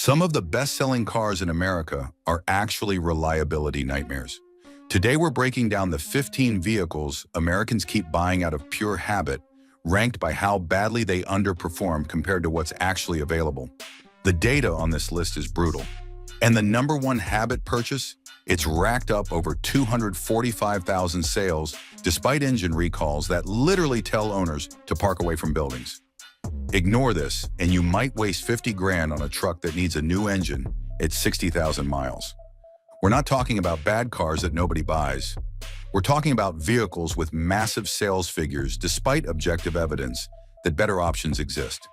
Some of the best-selling cars in America are actually reliability nightmares. Today we're breaking down the 15 vehicles Americans keep buying out of pure habit, ranked by how badly they underperform compared to what's actually available. The data on this list is brutal. And the number one habit purchase? It's racked up over 245,000 sales, despite engine recalls that literally tell owners to park away from buildings. Ignore this, and you might waste 50 grand on a truck that needs a new engine at 60,000 miles. We're not talking about bad cars that nobody buys. We're talking about vehicles with massive sales figures despite objective evidence that better options exist.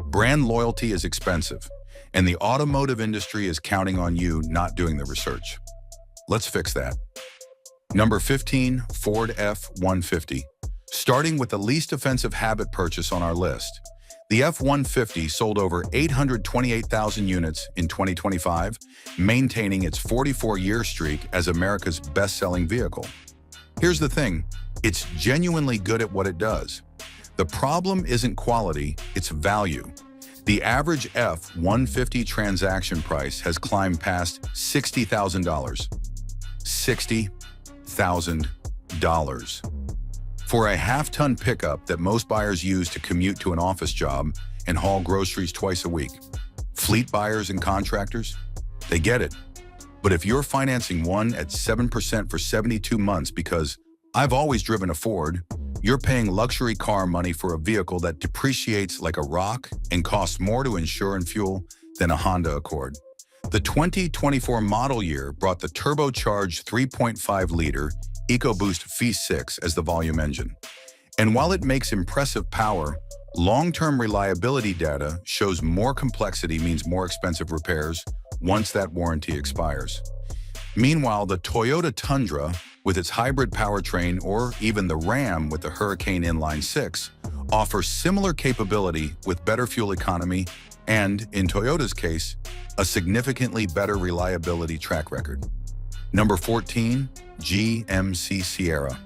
Brand loyalty is expensive, and the automotive industry is counting on you not doing the research. Let's fix that. Number 15, Ford F-150. Starting with the least offensive habit purchase on our list. The F-150 sold over 828,000 units in 2025, maintaining its 44-year streak as America's best-selling vehicle. Here's the thing, it's genuinely good at what it does. The problem isn't quality, it's value. The average F-150 transaction price has climbed past $60,000. $60,000. For a half-ton pickup that most buyers use to commute to an office job and haul groceries twice a week. Fleet buyers and contractors, they get it. But if you're financing one at 7% for 72 months because I've always driven a Ford, you're paying luxury car money for a vehicle that depreciates like a rock and costs more to insure and fuel than a Honda Accord. The 2024 model year brought the turbocharged 3.5-liter EcoBoost V6 as the volume engine. And while it makes impressive power, long-term reliability data shows more complexity means more expensive repairs once that warranty expires. Meanwhile, the Toyota Tundra, with its hybrid powertrain, or even the Ram with the Hurricane Inline-6, offers similar capability with better fuel economy and, in Toyota's case, a significantly better reliability track record. Number 14, GMC Sierra.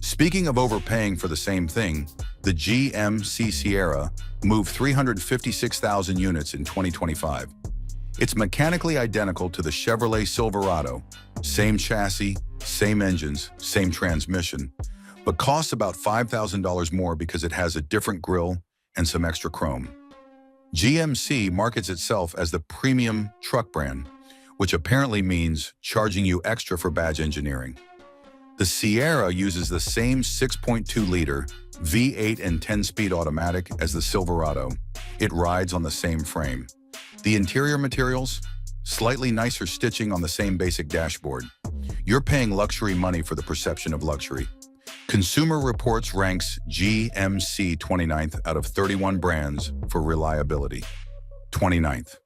Speaking of overpaying for the same thing, the GMC Sierra moved 356,000 units in 2025. It's mechanically identical to the Chevrolet Silverado, same chassis, same engines, same transmission, but costs about $5,000 more because it has a different grille and some extra chrome. GMC markets itself as the premium truck brand, which apparently means charging you extra for badge engineering. The Sierra uses the same 6.2-liter V8 and 10-speed automatic as the Silverado. It rides on the same frame. The interior materials? Slightly nicer stitching on the same basic dashboard. You're paying luxury money for the perception of luxury. Consumer Reports ranks GMC 29th out of 31 brands for reliability. 29th.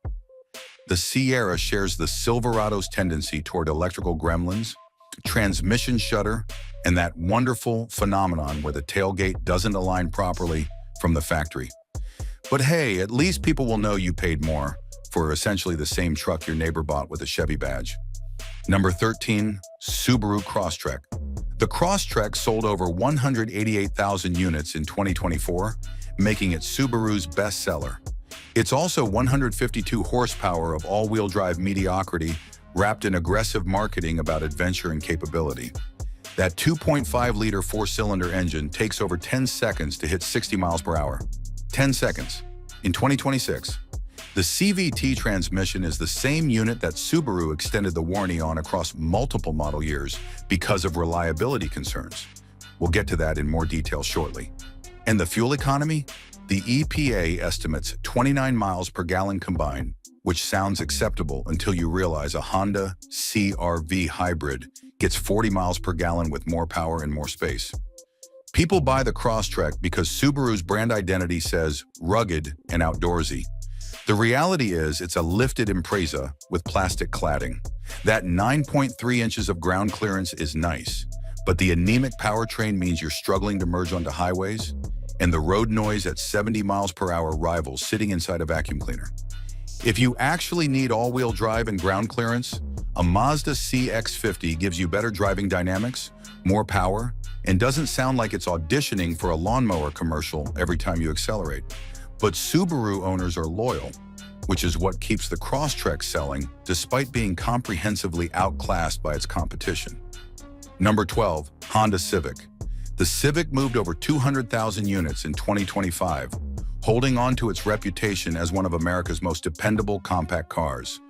The Sierra shares the Silverado's tendency toward electrical gremlins, transmission shudder, and that wonderful phenomenon where the tailgate doesn't align properly from the factory. But hey, at least people will know you paid more for essentially the same truck your neighbor bought with a Chevy badge. Number 13, Subaru Crosstrek. The Crosstrek sold over 188,000 units in 2024, making it Subaru's bestseller. It's also 152 horsepower of all-wheel drive mediocrity wrapped in aggressive marketing about adventure and capability. That 2.5-liter four-cylinder engine takes over 10 seconds to hit 60 miles per hour. 10 seconds. In 2026, the CVT transmission is the same unit that Subaru extended the warranty on across multiple model years because of reliability concerns. We'll get to that in more detail shortly. And the fuel economy? The EPA estimates 29 miles per gallon combined, which sounds acceptable until you realize a Honda CR-V hybrid gets 40 miles per gallon with more power and more space. People buy the Crosstrek because Subaru's brand identity says rugged and outdoorsy. The reality is it's a lifted Impreza with plastic cladding. That 9.3 inches of ground clearance is nice, but the anemic powertrain means you're struggling to merge onto highways, and the road noise at 70 miles per hour rivals sitting inside a vacuum cleaner. If you actually need all-wheel drive and ground clearance, a Mazda CX-50 gives you better driving dynamics, more power, and doesn't sound like it's auditioning for a lawnmower commercial every time you accelerate. But Subaru owners are loyal. which is what keeps the Crosstrek selling despite being comprehensively outclassed by its competition. Number 12, Honda Civic. The Civic moved over 200,000 units in 2025, holding on to its reputation as one of America's most dependable compact cars.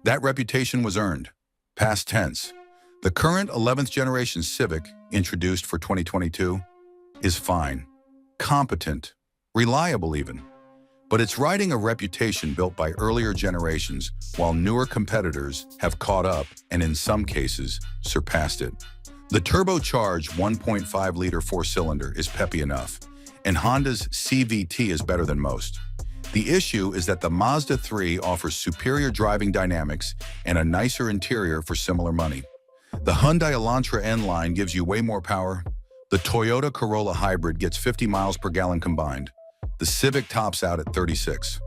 That reputation was earned. Past tense. The current 11th generation Civic, introduced for 2022, is fine, competent, reliable even. But it's riding a reputation built by earlier generations, while newer competitors have caught up and in some cases surpassed it. The turbocharged 1.5-liter four-cylinder is peppy enough, and Honda's CVT is better than most. The issue is that the Mazda 3 offers superior driving dynamics and a nicer interior for similar money. The Hyundai Elantra N-Line gives you way more power. The Toyota Corolla Hybrid gets 50 miles per gallon combined. The Civic tops out at 36.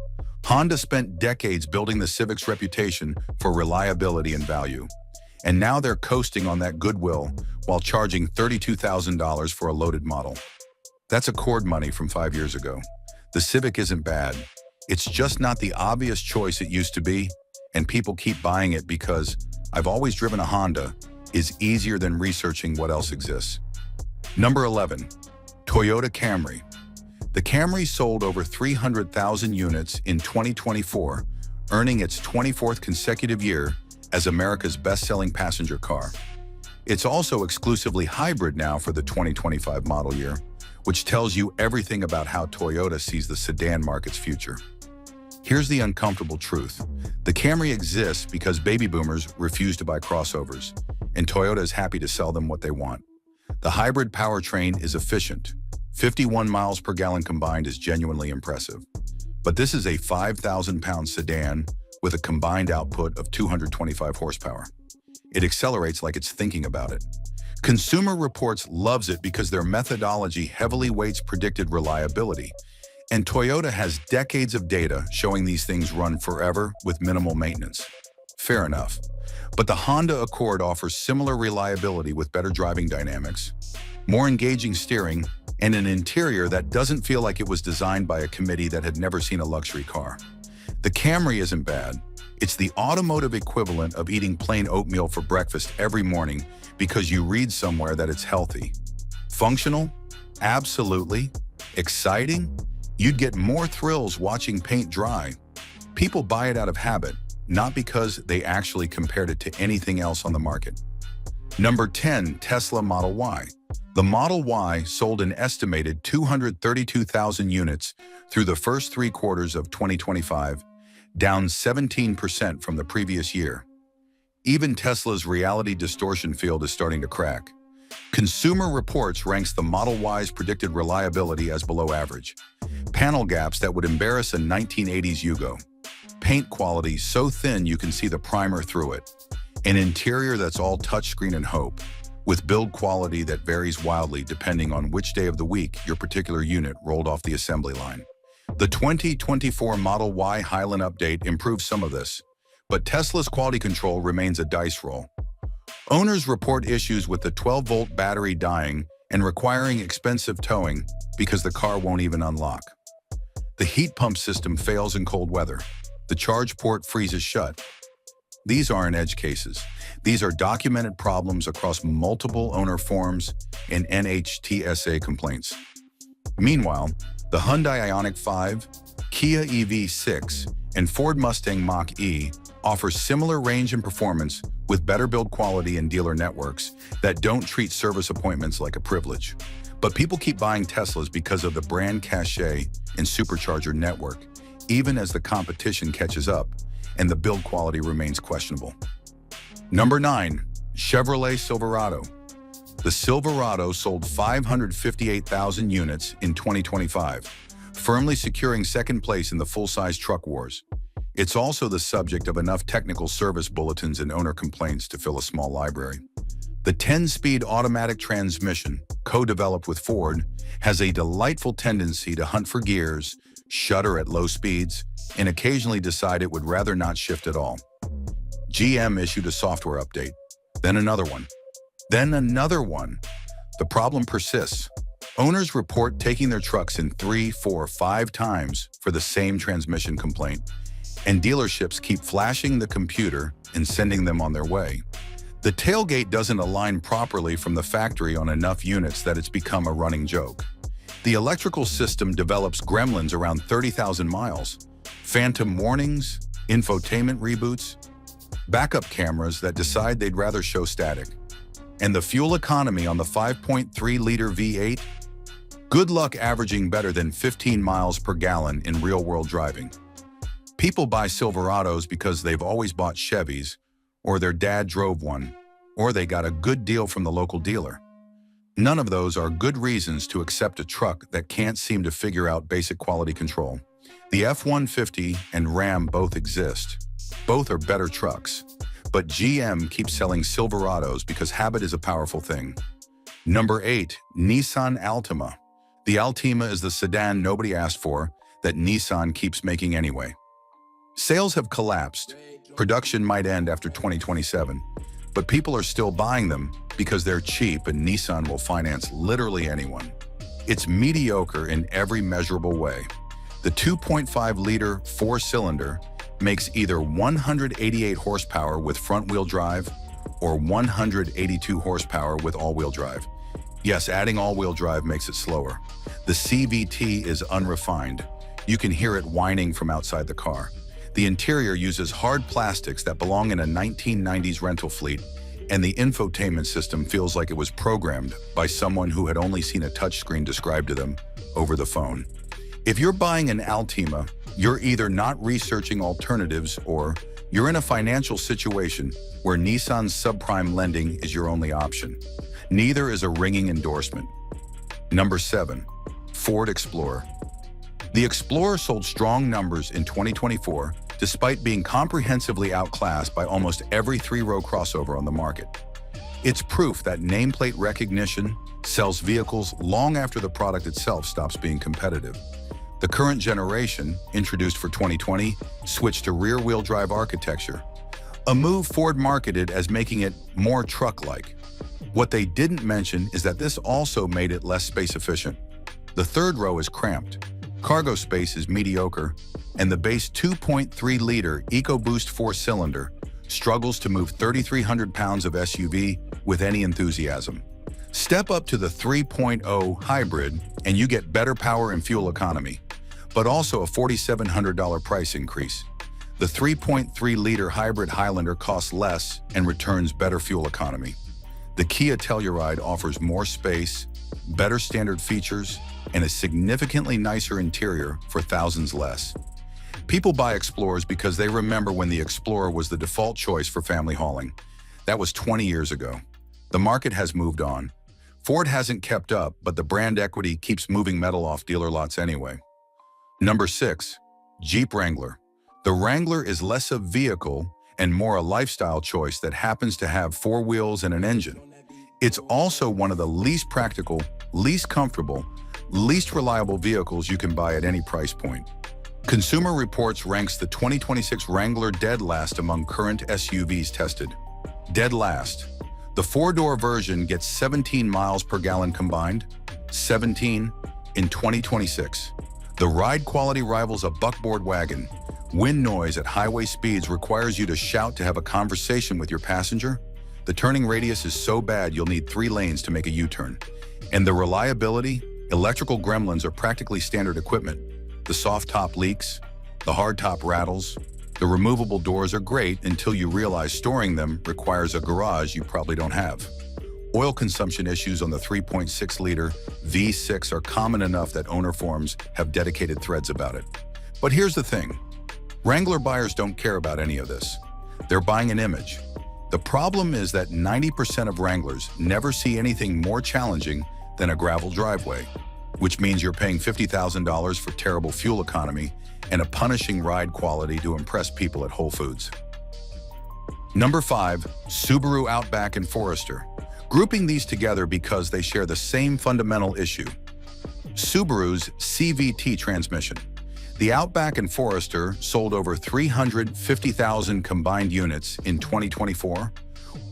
Honda spent decades building the Civic's reputation for reliability and value. And now they're coasting on that goodwill while charging $32,000 for a loaded model. That's Accord money from 5 years ago. The Civic isn't bad. It's just not the obvious choice it used to be, and people keep buying it because "I've always driven a Honda" is easier than researching what else exists. Number 11, Toyota Camry. The Camry sold over 300,000 units in 2024, earning its 24th consecutive year as America's best-selling passenger car. It's also exclusively hybrid now for the 2025 model year, which tells you everything about how Toyota sees the sedan market's future. Here's the uncomfortable truth. The Camry exists because baby boomers refuse to buy crossovers, and Toyota is happy to sell them what they want. The hybrid powertrain is efficient. 51 miles per gallon combined is genuinely impressive. But this is a 5,000-pound sedan with a combined output of 225 horsepower. It accelerates like it's thinking about it. Consumer Reports loves it because their methodology heavily weights predicted reliability, and Toyota has decades of data showing these things run forever with minimal maintenance. Fair enough. But the Honda Accord offers similar reliability with better driving dynamics, more engaging steering, and an interior that doesn't feel like it was designed by a committee that had never seen a luxury car. The Camry isn't bad. It's the automotive equivalent of eating plain oatmeal for breakfast every morning because you read somewhere that it's healthy. Functional? Absolutely. Exciting? You'd get more thrills watching paint dry. People buy it out of habit, not because they actually compared it to anything else on the market. Number 10, Tesla Model Y. The Model Y sold an estimated 232,000 units through the first 3 quarters of 2025, down 17% from the previous year. Even Tesla's reality distortion field is starting to crack. Consumer Reports ranks the Model Y's predicted reliability as below average. Panel gaps that would embarrass a 1980s Yugo. Paint quality so thin you can see the primer through it. An interior that's all touchscreen and hope, with build quality that varies wildly depending on which day of the week your particular unit rolled off the assembly line. The 2024 Model Y Highland update improves some of this, but Tesla's quality control remains a dice roll. Owners report issues with the 12-volt battery dying and requiring expensive towing because the car won't even unlock. The heat pump system fails in cold weather. The charge port freezes shut. These aren't edge cases. These are documented problems across multiple owner forums and NHTSA complaints. Meanwhile, the Hyundai Ioniq 5, Kia EV6, and Ford Mustang Mach-E offer similar range and performance with better build quality and dealer networks that don't treat service appointments like a privilege. But people keep buying Teslas because of the brand cachet and supercharger network, even as the competition catches up and the build quality remains questionable. Number 9, Chevrolet Silverado. The Silverado sold 558,000 units in 2025, firmly securing second place in the full-size truck wars. It's also the subject of enough technical service bulletins and owner complaints to fill a small library. The 10-speed automatic transmission, co-developed with Ford, has a delightful tendency to hunt for gears, shudder at low speeds, and occasionally decide it would rather not shift at all. GM issued a software update, then another one. The problem persists. Owners report taking their trucks in 3, 4, 5 times for the same transmission complaint. and dealerships keep flashing the computer and sending them on their way. The tailgate doesn't align properly from the factory on enough units that it's become a running joke. The electrical system develops gremlins around 30,000 miles, phantom warnings, infotainment reboots, backup cameras that decide they'd rather show static. And the fuel economy on the 5.3-liter V8? Good luck averaging better than 15 miles per gallon in real-world driving. People buy Silverados because they've always bought Chevys, or their dad drove one, or they got a good deal from the local dealer. None of those are good reasons to accept a truck that can't seem to figure out basic quality control. The F-150 and Ram both exist. Both are better trucks. But GM keeps selling Silverados because habit is a powerful thing. Number 8, Nissan Altima. The Altima is the sedan nobody asked for that Nissan keeps making anyway. Sales have collapsed. Production might end after 2027, but people are still buying them because they're cheap and Nissan will finance literally anyone. It's mediocre in every measurable way. The 2.5-liter four-cylinder makes either 188 horsepower with front-wheel drive or 182 horsepower with all-wheel drive. Yes, adding all-wheel drive makes it slower. The CVT is unrefined. You can hear it whining from outside the car. The interior uses hard plastics that belong in a 1990s rental fleet, and the infotainment system feels like it was programmed by someone who had only seen a touchscreen described to them over the phone. If you're buying an Altima, you're either not researching alternatives or you're in a financial situation where Nissan's subprime lending is your only option. Neither is a ringing endorsement. Number 7, Ford Explorer. The Explorer sold strong numbers in 2024, despite being comprehensively outclassed by almost every three-row crossover on the market. It's proof that nameplate recognition sells vehicles long after the product itself stops being competitive. The current generation, introduced for 2020, switched to rear-wheel drive architecture, a move Ford marketed as making it more truck-like. What they didn't mention is that this also made it less space-efficient. The third row is cramped, cargo space is mediocre, and the base 2.3-liter EcoBoost four-cylinder struggles to move 3,300 pounds of SUV with any enthusiasm. Step up to the 3.0 hybrid and you get better power and fuel economy, but also a $4,700 price increase. The 3.3-liter hybrid Highlander costs less and returns better fuel economy. The Kia Telluride offers more space, better standard features, and a significantly nicer interior for thousands less. People buy Explorers because they remember when the Explorer was the default choice for family hauling. That was 20 years ago. The market has moved on. Ford hasn't kept up, but the brand equity keeps moving metal off dealer lots anyway. Number 6, Jeep Wrangler. The Wrangler is less a vehicle and more a lifestyle choice that happens to have 4 wheels and an engine. It's also one of the least practical, least comfortable, least reliable vehicles you can buy at any price point. Consumer Reports ranks the 2026 Wrangler dead last among current SUVs tested. Dead last. The 4-door version gets 17 miles per gallon combined, 17 in 2026. The ride quality rivals a buckboard wagon. Wind noise at highway speeds requires you to shout to have a conversation with your passenger. The turning radius is so bad you'll need 3 lanes to make a U-turn. And the reliability? Electrical gremlins are practically standard equipment. The soft top leaks, the hard top rattles. The removable doors are great until you realize storing them requires a garage you probably don't have. Oil consumption issues on the 3.6-liter V6 are common enough that owner forums have dedicated threads about it. But here's the thing. Wrangler buyers don't care about any of this. They're buying an image. The problem is that 90% of Wranglers never see anything more challenging than a gravel driveway, which means you're paying $50,000 for terrible fuel economy and a punishing ride quality to impress people at Whole Foods. Number 5, Subaru Outback and Forester. Grouping these together because they share the same fundamental issue. Subaru's CVT transmission. The Outback and Forester sold over 350,000 combined units in 2024,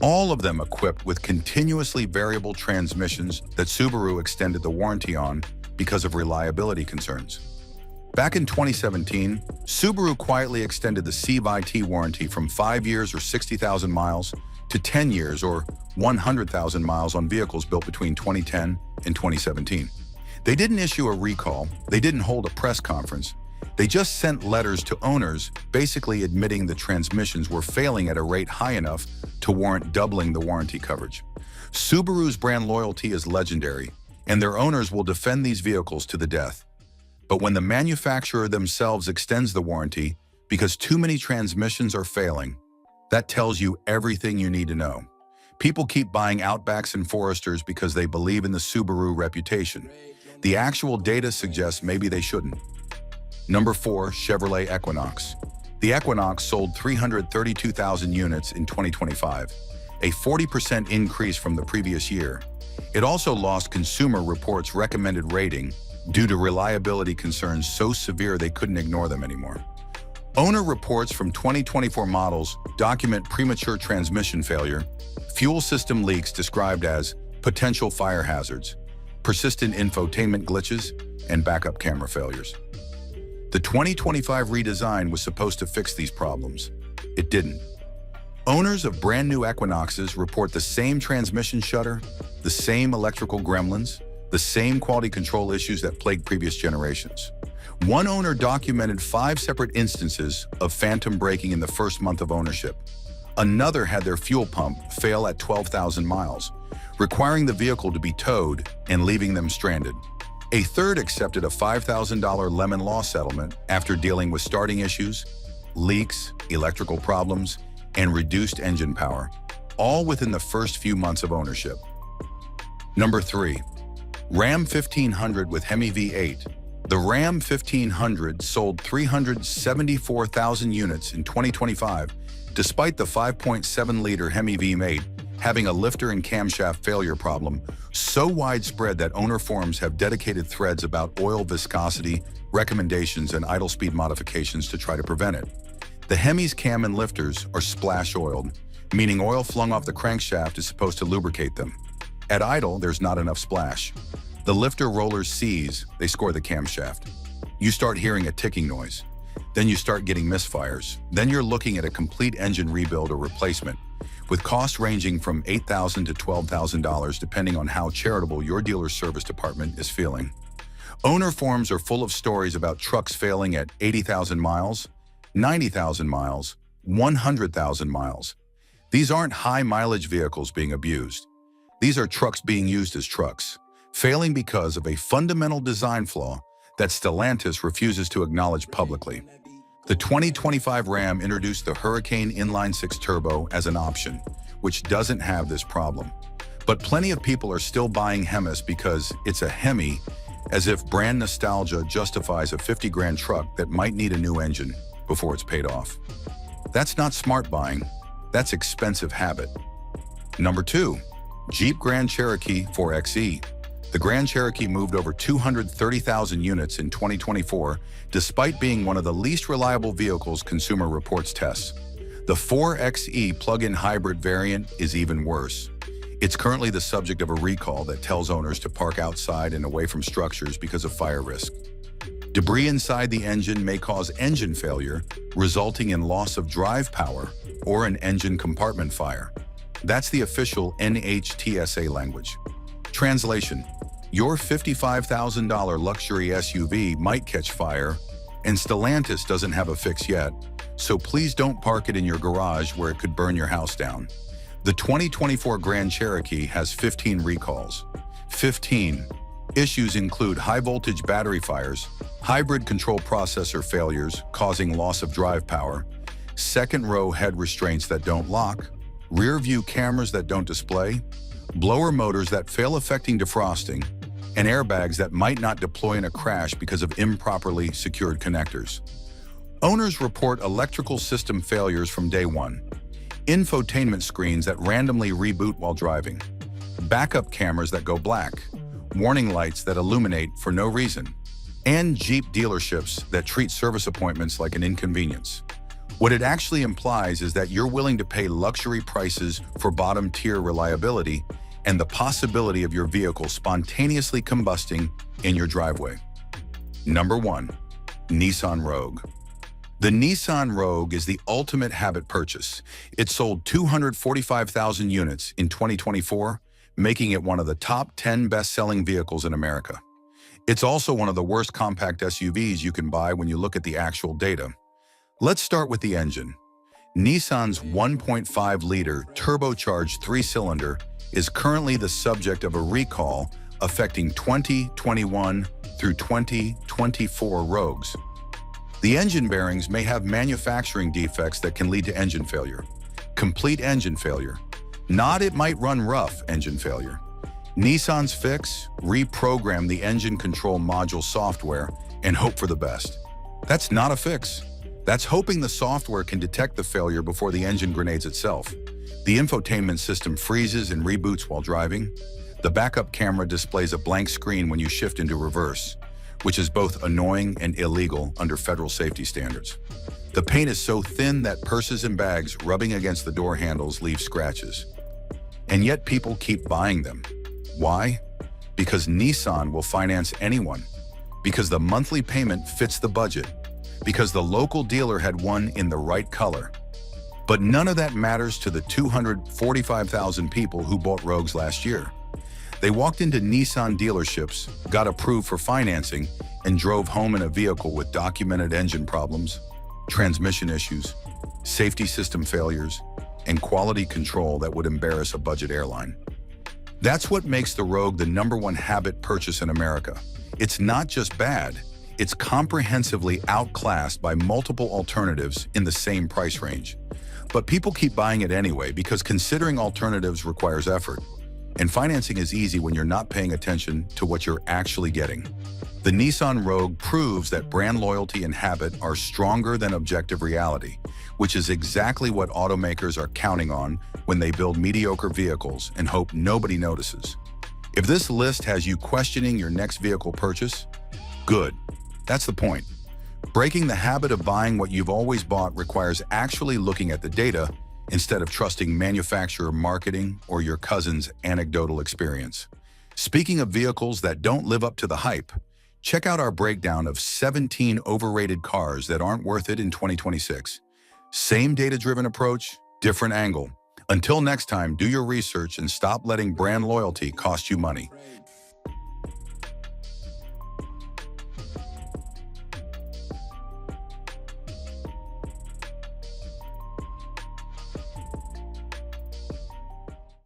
all of them equipped with continuously variable transmissions that Subaru extended the warranty on because of reliability concerns. Back in 2017, Subaru quietly extended the CVT warranty from 5 years or 60,000 miles to 10 years or 100,000 miles on vehicles built between 2010 and 2017. They didn't issue a recall, they didn't hold a press conference, they just sent letters to owners basically admitting the transmissions were failing at a rate high enough to warrant doubling the warranty coverage. Subaru's brand loyalty is legendary, and their owners will defend these vehicles to the death. But when the manufacturer themselves extends the warranty because too many transmissions are failing, that tells you everything you need to know. People keep buying Outbacks and Foresters because they believe in the Subaru reputation. The actual data suggests maybe they shouldn't. Number 4, Chevrolet Equinox. The Equinox sold 332,000 units in 2025, a 40% increase from the previous year. It also lost Consumer Reports' recommended rating due to reliability concerns so severe they couldn't ignore them anymore. Owner reports from 2024 models document premature transmission failure, fuel system leaks described as potential fire hazards, persistent infotainment glitches, and backup camera failures. The 2025 redesign was supposed to fix these problems. It didn't. Owners of brand new Equinoxes report the same transmission shudder, the same electrical gremlins, the same quality control issues that plagued previous generations. One owner documented 5 separate instances of phantom braking in the first month of ownership. Another had their fuel pump fail at 12,000 miles, requiring the vehicle to be towed and leaving them stranded. A third accepted a $5,000 lemon law settlement after dealing with starting issues, leaks, electrical problems, and reduced engine power, all within the first few months of ownership. Number 3. Ram 1500 with Hemi V8. The Ram 1500 sold 374,000 units in 2025, despite the 5.7-liter Hemi V8 having a lifter and camshaft failure problem so widespread that owner forums have dedicated threads about oil viscosity, recommendations, and idle speed modifications to try to prevent it. The Hemi's cam and lifters are splash oiled, meaning oil flung off the crankshaft is supposed to lubricate them. At idle, there's not enough splash. The lifter rollers seize, they score the camshaft. You start hearing a ticking noise. Then you start getting misfires. Then you're looking at a complete engine rebuild or replacement, with costs ranging from $8,000 to $12,000 depending on how charitable your dealer's service department is feeling. Owner forums are full of stories about trucks failing at 80,000 miles, 90,000 miles, 100,000 miles. These aren't high-mileage vehicles being abused. These are trucks being used as trucks, failing because of a fundamental design flaw that Stellantis refuses to acknowledge publicly. The 2025 Ram introduced the Hurricane Inline-6 Turbo as an option, which doesn't have this problem. But plenty of people are still buying Hemis because it's a Hemi, as if brand nostalgia justifies a 50 grand truck that might need a new engine before it's paid off. That's not smart buying, that's expensive habit. Number 2. Jeep Grand Cherokee 4xe. The Grand Cherokee moved over 230,000 units in 2024, despite being one of the least reliable vehicles Consumer Reports tests. The 4xe plug-in hybrid variant is even worse. It's currently the subject of a recall that tells owners to park outside and away from structures because of fire risk. Debris inside the engine may cause engine failure, resulting in loss of drive power or an engine compartment fire. That's the official NHTSA language. Translation: your $55,000 luxury SUV might catch fire, and Stellantis doesn't have a fix yet, so please don't park it in your garage where it could burn your house down. The 2024 Grand Cherokee has 15 recalls. 15 issues include high-voltage battery fires, hybrid control processor failures causing loss of drive power, second-row head restraints that don't lock, rear-view cameras that don't display, blower motors that fail affecting defrosting, and airbags that might not deploy in a crash because of improperly secured connectors. Owners report electrical system failures from day one, infotainment screens that randomly reboot while driving, backup cameras that go black, warning lights that illuminate for no reason, and Jeep dealerships that treat service appointments like an inconvenience. What it actually implies is that you're willing to pay luxury prices for bottom-tier reliability and the possibility of your vehicle spontaneously combusting in your driveway. Number 1. Nissan Rogue. The Nissan Rogue is the ultimate habit purchase. It sold 245,000 units in 2024, making it one of the top 10 best-selling vehicles in America. It's also one of the worst compact SUVs you can buy when you look at the actual data. Let's start with the engine. Nissan's 1.5-liter turbocharged three-cylinder is currently the subject of a recall affecting 2021 through 2024 Rogues. The engine bearings may have manufacturing defects that can lead to engine failure. Complete engine failure. Not "it might run rough" engine failure. Nissan's fix: reprogram the engine control module software and hope for the best. That's not a fix. That's hoping the software can detect the failure before the engine grenades itself. The infotainment system freezes and reboots while driving. The backup camera displays a blank screen when you shift into reverse, which is both annoying and illegal under federal safety standards. The paint is so thin that purses and bags rubbing against the door handles leave scratches. And yet people keep buying them. Why? Because Nissan will finance anyone. Because the monthly payment fits the budget. Because the local dealer had one in the right color. But none of that matters to the 245,000 people who bought Rogues last year. They walked into Nissan dealerships, got approved for financing, and drove home in a vehicle with documented engine problems, transmission issues, safety system failures, and quality control that would embarrass a budget airline. That's what makes the Rogue the #1 habit purchase in America. It's not just bad, it's comprehensively outclassed by multiple alternatives in the same price range. But people keep buying it anyway because considering alternatives requires effort. And financing is easy when you're not paying attention to what you're actually getting. The Nissan Rogue proves that brand loyalty and habit are stronger than objective reality, which is exactly what automakers are counting on when they build mediocre vehicles and hope nobody notices. If this list has you questioning your next vehicle purchase, good. That's the point. Breaking the habit of buying what you've always bought requires actually looking at the data instead of trusting manufacturer marketing or your cousin's anecdotal experience. Speaking of vehicles that don't live up to the hype, check out our breakdown of 17 overrated cars that aren't worth it in 2026. Same data-driven approach, different angle. Until next time, do your research and stop letting brand loyalty cost you money.